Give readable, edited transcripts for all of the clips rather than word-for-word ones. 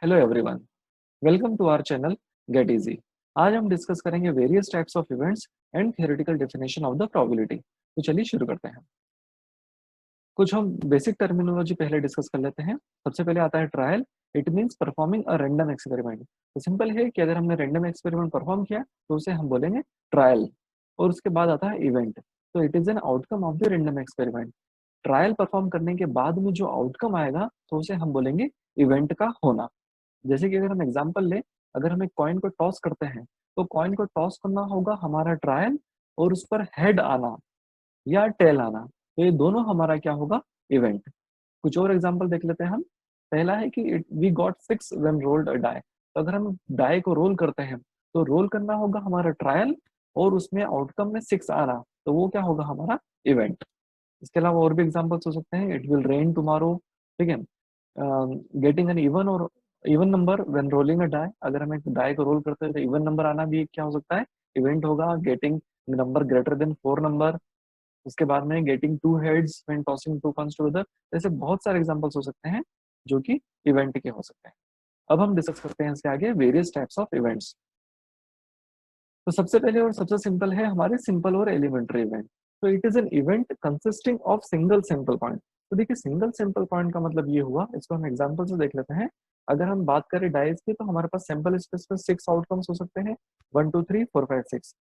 Hello everyone, welcome to our channel Get Easy. आज हम discuss करेंगे various types of events and theoretical definition of the probability. तो चलिए शुरू करते हैं। कुछ हम बेसिक टर्मिनोलॉजी पहले डिस्कस कर लेते हैं। सबसे पहले आता है trial. It means performing a random experiment. तो सिंपल है कि अगर हमने रैंडम एक्सपेरिमेंट परफॉर्म किया तो उसे हम बोलेंगे ट्रायल। और उसके बाद आता है इवेंट। तो it is an outcome of the random experiment. Trial perform करने के बाद में जो आउटकम आएगा तो उसे हम बोलेंगे इवेंट का होना। जैसे कि अगर हम एग्जांपल लें, अगर हम एक कॉइन को टॉस करते हैं तो कॉइन को टॉस करना होगा हमारा ट्रायल, और उस पर हेड आना या टेल आना, तो ये दोनों हमारा क्या होगा, इवेंट। कुछ और एग्जांपल देख लेते हैं हम। पहला है कि we got 6 when rolled a die. तो अगर हम डाई को रोल करते हैं तो रोल करना होगा हमारा ट्रायल, और उसमें आउटकम में 6 आना, तो वो क्या होगा, हमारा इवेंट। इसके अलावा और भी एग्जांपल्स हो सकते हैं। इट विल रेन टुमारो, ठीक है। गेटिंग एन इवन और even number when rolling a die. अगर हम एक डाई को रोल करते हैं तो इवन नंबर आना भी एक क्या हो सकता है, इवेंट होगा। Getting number greater than 4 number. उसके बाद में getting 2 heads when tossing 2 coins together. ऐसे बहुत सारे एग्जांपल्स हो सकते हैं जो कि इवेंट के हो सकते हैं। अब हम डिस्कस करते हैं इसके आगे वेरियस टाइप्स ऑफ इवेंट्स। तो सबसे पहले और सबसे सिंपल है हमारे सिंपल और एलिमेंट्री इवेंट। तो it is an event consisting of single simple point. तो देखिए, सिंगल सिंपल पॉइंट का मतलब ये हुआ, इसको हम एग्जांपल से देख लेते हैं। अगर हम बात करें डाइस की तो हमारे पास सैंपल स्पेस में 6 आउटकम्स हो सकते हैं, 1 2 3 4 5 6।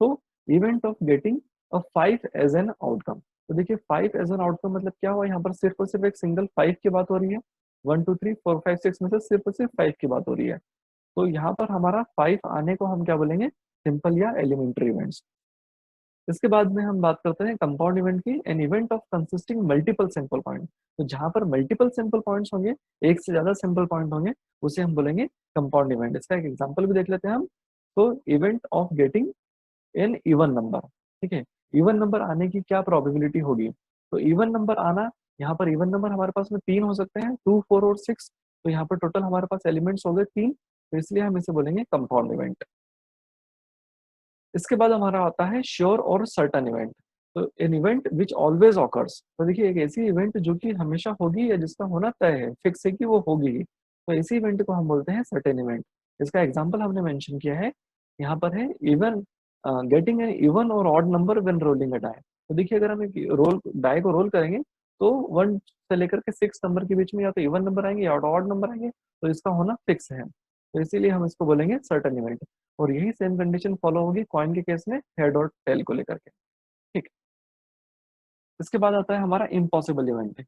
तो event of getting a 5 as an outcome. तो देखिए, 5 एज एन आउटकम मतलब क्या हुआ, यहाँ पर सिर्फ और सिर्फ एक सिंगल 5 की बात हो रही है। 1 2 3 4 5 6 में से सिर्फ और सिर्फ 5 की बात हो रही है। तो यहाँ पर हमारा 5 आने को हम क्या बोलेंगे, सिंपल या एलिमेंट्री इवेंट्स। इसके बाद में हम बात करते हैं कंपाउंड इवेंट की। An event of consisting multiple simple point. तो जहां पर मल्टीपल सिंपल पॉइंट्स होंगे, एक से ज्यादा सिंपल पॉइंट होंगे, उसे हम बोलेंगे कंपाउंड इवेंट। इसका एक एग्जांपल भी देख लेते हैं हम। तो event of getting an even number, ठीक है। इवन नंबर आने की क्या प्रोबेबिलिटी होगी, तो इवन नंबर आना, यहाँ पर इवन नंबर हमारे पास में 3 हो सकते हैं, 2 4 और 6। तो यहाँ पर टोटल हमारे पास एलिमेंट्स हो गए 3, तो इसलिए हम इसे बोलेंगे कंपाउंड इवेंट। इसके बाद हमारा आता है श्योर और सर्टन इवेंट। तो an event which always occurs. तो देखिए, एक ऐसी इवेंट जो कि हमेशा होगी या जिसका होना तय है, फिक्स है कि वो होगी ही, तो ऐसी इवेंट को हम बोलते हैं सर्टेन इवेंट। इसका एग्जांपल हमने मेंशन किया है, यहाँ पर है इवन गेटिंग एन इवन और odd number when rolling a die. तो देखिए, अगर हम एक रोल डाई को रोल करेंगे तो 1 से लेकर के 6 नंबर के बीच में या तो इवन नंबर आएंगे या ऑड नंबर आएंगे, तो इसका होना फिक्स है। तो इसीलिए हम इसको बोलेंगे सर्टेन इवेंट। और यही सेम कंडीशन फॉलो होगी कॉइन के केस में, हेड और टेल को लेकर के, ठीक। इसके बाद आता है हमारा impossible event,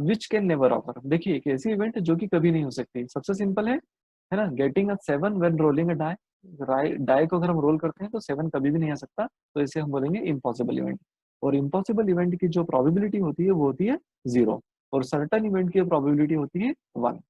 which can never occur. देखिए, एक ऐसी इवेंट जो कि कभी नहीं हो सकती। सबसे सिंपल है ना, getting a 7 when rolling a die. Die को अगर हम रोल करते हैं तो 7 कभी भी नहीं आ सकता, तो इसे हम बोलेंगे इम्पॉसिबल इवेंट। और इम्पॉसिबल इवेंट की जो प्रोबेबिलिटी होती है वो होती है 0, और सर्टन इवेंट की प्रोबेबिलिटी होती है 1।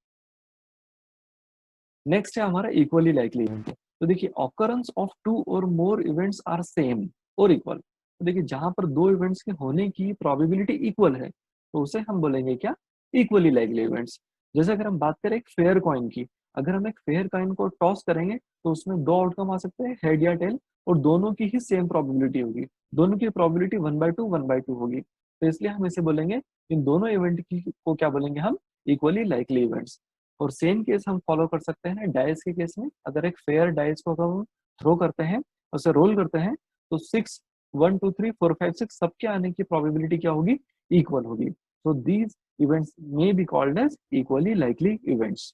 नेक्स्ट है हमारा इक्वली लाइकली इवेंट। तो देखिए, ऑकरेंस ऑफ 2 और मोर इवेंट्स आर सेम और इक्वल। तो देखिए, जहां पर 2 इवेंट्स के होने की प्रोबेबिलिटी इक्वल है तो उसे हम बोलेंगे क्या, इक्वली लाइकली इवेंट्स। जैसे अगर हम बात करें एक फेयर कॉइन की, अगर हम एक फेयर कॉइन को टॉस करेंगे तो उसमें 2 आउटकम आ सकते हैं, हेड या टेल, और दोनों की ही सेम प्रोबेबिलिटी होगी। दोनों की प्रोबेबिलिटी 1/2 होगी, तो इसलिए हम इसे बोलेंगे, इन दोनों इवेंट की को क्या बोलेंगे हम, इक्वली लाइकली इवेंट्स। और सेम केस हम फॉलो कर सकते हैं डाइस के केस में। अगर एक फेयर डाइस को अगर हम थ्रो करते हैं, उसे रोल करते हैं, तो 6 1 2 3 4 5 6 सबके आने की प्रोबेबिलिटी क्या होगी, इक्वल होगी। तो these events may be called as equally likely events.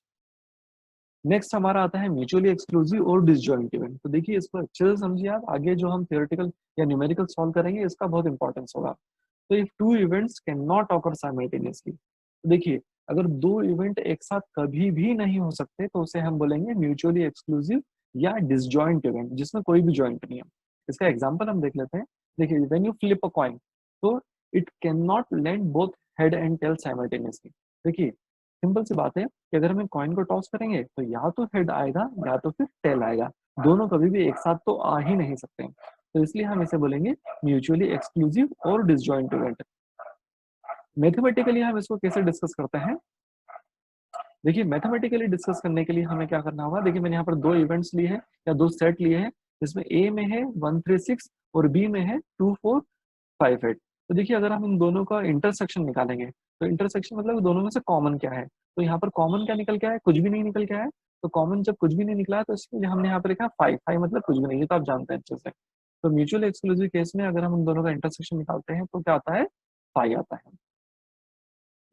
Next हमारा आता है म्यूचुअली एक्सक्लूसिव और डिसजॉइंट इवेंट। तो देखिए, इसको अच्छे से समझिए आप, आगे जो हम थियोरेटिकल या न्यूमेरिकल सॉल्व करेंगे इसका बहुत इंपॉर्टेंस होगा। तो if two events can not occur simultaneously. देखिए, अगर 2 इवेंट एक साथ कभी भी नहीं हो सकते तो उसे हम बोलेंगे म्यूचुअली एक्सक्लूसिव या डिसजॉइंट इवेंट, जिसमें कोई भी जॉइंट नहीं है। इसका एग्जांपल हम देख लेते हैं। देखिए, when you flip a coin, तो it can not land both head and tail simultaneously. देखिए, सिंपल सी बात है कि अगर हम कॉइन को टॉस करेंगे तो या तो हेड आएगा या तो फिर टेल आएगा, दोनों कभी भी एक साथ तो आ ही नहीं सकते। तो इसलिए हम इसे बोलेंगे म्यूचुअली एक्सक्लूसिव और डिसजॉइंट इवेंट। मैथमेटिकली हम इसको कैसे डिस्कस करते हैं, देखिए, मैथमेटिकली डिस्कस करने के लिए हमें क्या करना होगा। देखिए, मैंने यहाँ पर 2 इवेंट्स लिए हैं या 2 सेट लिए हैं, जिसमें ए में है 1 3 6 और बी में है 2 4 5 8। तो देखिए अगर हम इन दोनों का इंटरसेक्शन निकालेंगे, तो इंटरसेक्शन मतलब दोनों में से कॉमन क्या है? तो यहाँ पर कॉमन क्या निकल के आया है? कुछ भी नहीं निकल के आया है। तो कॉमन जब कुछ भी नहीं निकला है तो इसलिए हमने यहाँ पर लिखा 5, 5 मतलब कुछ भी नहीं, ये तो आप जानते हैं अच्छे से। तो म्यूचुअली एक्सक्लूसिव केस में अगर हम उन दोनों का इंटरसेक्शन निकालते हैं तो क्या आता है? 5 आता है।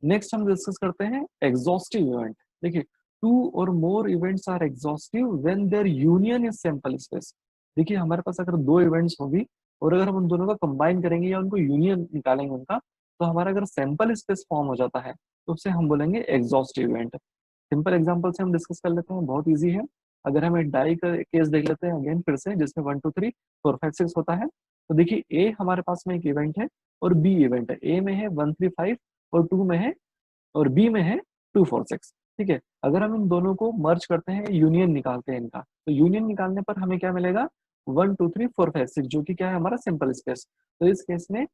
नेक्स्ट हम डिस्कस करते हैं एग्जॉस्टिव इवेंट। देखिए, टू और more events are exhaustive when their union is sample space. देखिए हमारे पास अगर 2 इवेंट्स होगी और अगर हम उन दोनों का कंबाइन करेंगे या उनको यूनियन निकालेंगे उनका, तो हमारा अगर सैंपल स्पेस फॉर्म हो जाता है तो उसे हम बोलेंगे एग्जॉस्टिव इवेंट। सिंपल एग्जांपल से हम डिस्कस कर लेते हैं, बहुत इजी है। अगर हम एक डाई का केस देख लेते हैं अगेन फिर से, जिसमें 1 2 3 4 5 6 होता है। तो देखिए ए हमारे पास में एक इवेंट है और बी इवेंट है। ए में है 1 3 5 और 2 में है और बी में है 2 4 6। ठीक है, अगर हम इन दोनों को मर्ज करते हैं, यूनियन निकालते हैं इनका, तो यूनियन निकालने पर हमें क्या मिलेगा? 1 2 3 4 5 6, जो कि क्या है हमारा सिंपल स्पेस। तो इस केस में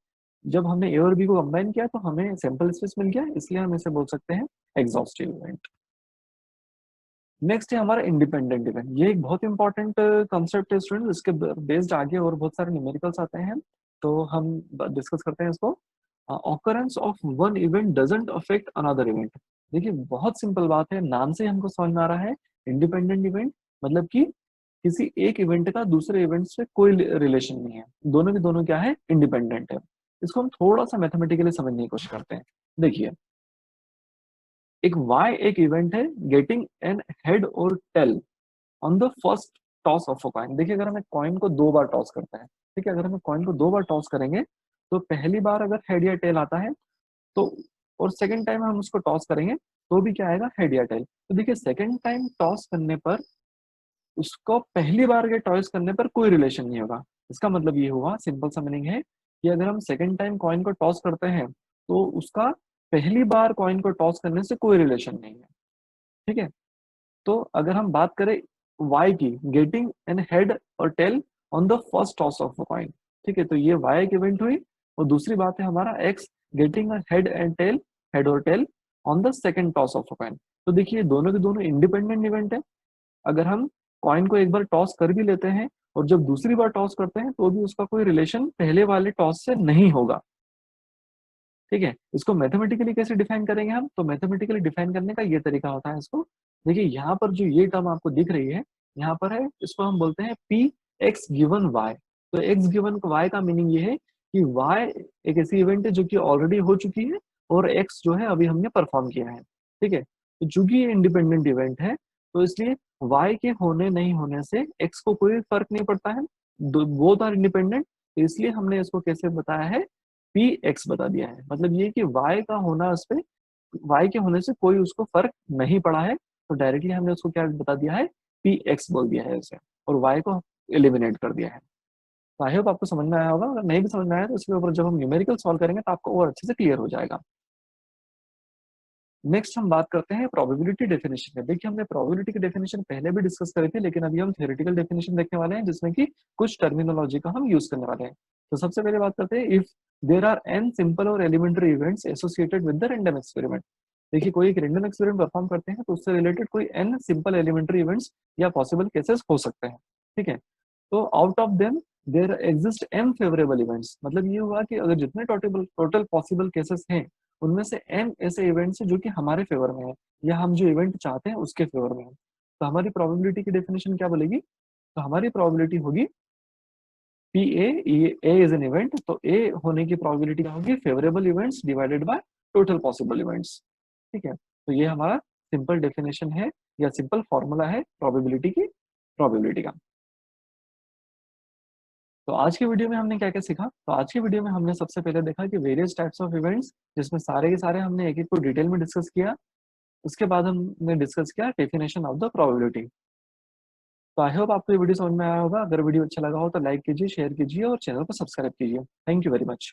जब हमने ए और बी को कंबाइन किया तो हमें सिंपल स्पेस मिल गया, इसलिए हम इसे बोल सकते हैं एग्जॉस्टिव इवेंट। नेक्स्ट है हमारा इंडिपेंडेंट इवेंट। ये एक बहुत इंपॉर्टेंट कंसेप्ट है स्टूडेंट, इसके बेस्ड आगे और बहुत सारे न्यूमेरिकल्स आते हैं, तो हम डिस्कस करते हैं इसको। Occurrence of one event doesn't affect another event. देखिए बहुत सिंपल बात है, नाम से हमको समझ में आ रहा है। इंडिपेंडेंट इवेंट मतलब कि किसी एक इवेंट का दूसरे इवेंट से कोई रिलेशन नहीं है, दोनों के दोनों क्या है? इंडिपेंडेंट है। इसको हम थोड़ा सा मैथमेटिकली समझने की कोशिश करते हैं। देखिए, एक वाई एक इवेंट है गेटिंग एन हेड और tail on the first toss of a coin. देखिए अगर हमें कॉइन को 2 बार टॉस करते हैं, ठीक है, अगर हमें कॉइन को 2 बार टॉस करेंगे तो पहली बार अगर हेड या टेल आता है तो, और सेकंड टाइम हम उसको टॉस करेंगे तो भी क्या आएगा? हेड या टेल। तो देखिए सेकंड टाइम टॉस करने पर उसको पहली बार के टॉस करने पर कोई रिलेशन नहीं होगा। इसका मतलब ये हुआ, सिंपल सा मीनिंग है कि अगर हम सेकंड टाइम कॉइन को टॉस करते हैं तो उसका पहली बार कॉइन को टॉस करने से कोई रिलेशन नहीं है। ठीक है, तो अगर हम बात करें वाई की, गेटिंग एन हेड और tail on the first toss of a coin, ठीक है, तो ये वाई एक इवेंट हुई। और दूसरी बात है हमारा x getting a head and tail, head और tail on the second toss of a coin. तो देखिए दोनों के दोनों इंडिपेंडेंट इवेंट है। अगर हम कॉइन को एक बार टॉस कर भी लेते हैं और जब दूसरी बार टॉस करते हैं तो भी उसका कोई रिलेशन पहले वाले टॉस से नहीं होगा। ठीक है, इसको मैथमेटिकली कैसे डिफाइन करेंगे हम? तो मैथमेटिकली डिफाइन करने का ये तरीका होता है इसको। देखिए यहाँ पर जो ये टर्म आपको दिख रही है, यहाँ पर है, इसको हम बोलते हैं पी एक्स गिवन वाई। तो एक्स गिवन वाई का मीनिंग ये है कि वाई एक ऐसी इवेंट है जो कि ऑलरेडी हो चुकी है और एक्स जो है अभी हमने परफॉर्म किया है। ठीक है, तो चूंकि ये इंडिपेंडेंट इवेंट है तो इसलिए वाई के होने नहीं होने से एक्स को कोई फर्क नहीं पड़ता है, बोथ आर इंडिपेंडेंट। तो इसलिए हमने इसको कैसे बताया है? पी एक्स बता दिया है। मतलब ये कि वाई का होना उस पर, वाई के होने से कोई उसको फर्क नहीं पड़ा है, तो डायरेक्टली हमने उसको क्या बता दिया है? पी एक्स बोल दिया है उसे, और वाई को एलिमिनेट कर दिया है। तो आई होप आपको समझ में आया होगा। अगर नहीं भी समझ में आया तो इसके ऊपर जब हम न्यूमेरिकल सॉल्व करेंगे तो आपको और अच्छे से क्लियर हो जाएगा। नेक्स्ट हम बात करते हैं प्रोबेबिलिटी डेफिनेशन में। देखिए हमने प्रोबेबिलिटी की डेफिनेशन पहले भी डिस्कस करी थी, लेकिन अभी हम थ्योरेटिकल डेफिनेशन देखने वाले हैं जिसमें कि कुछ टर्मिनोलॉजी का हम यूज करने वाले हैं। तो सबसे पहले बात करते हैं, if there are an simple और elementary events associated with the random experiment. देखिए कोई एक रैंडम एक्सपेरिमेंट परफॉर्म करते हैं तो उससे रिलेटेड कोई एन सिंपल एलिमेंट्री इवेंट्स या पॉसिबल केसेस हो सकते हैं। ठीक है, तो out of them there exist m favourable events. मतलब ये हुआ कि अगर जितने टोटल पॉसिबल केसेस हैं उनमें से एम ऐसे इवेंट्स हैं जो कि हमारे फेवर में है या हम जो इवेंट चाहते हैं उसके फेवर में है। तो हमारी प्रोबेबिलिटी की डेफिनेशन क्या बोलेगी? तो हमारी प्रोबेबिलिटी होगी P A is an event, तो ए होने की प्रोबेबिलिटी क्या होगी? Favourable events divided by total possible events. ठीक है, तो ये हमारा सिंपल डेफिनेशन है या सिंपल फॉर्मूला है प्रोबेबिलिटी का। तो आज के वीडियो में हमने क्या क्या सीखा? तो आज के वीडियो में हमने सबसे पहले देखा कि वेरियस टाइप्स ऑफ इवेंट्स, जिसमें सारे के सारे हमने एक एक को डिटेल में डिस्कस किया। उसके बाद हमने डिस्कस किया डेफिनेशन ऑफ द प्रोबेबिलिटी। तो आई होप आपको ये वीडियो समझ में आया होगा। अगर वीडियो अच्छा लगा हो तो लाइक कीजिए, शेयर कीजिए और चैनल को सब्सक्राइब कीजिए। Thank you very much.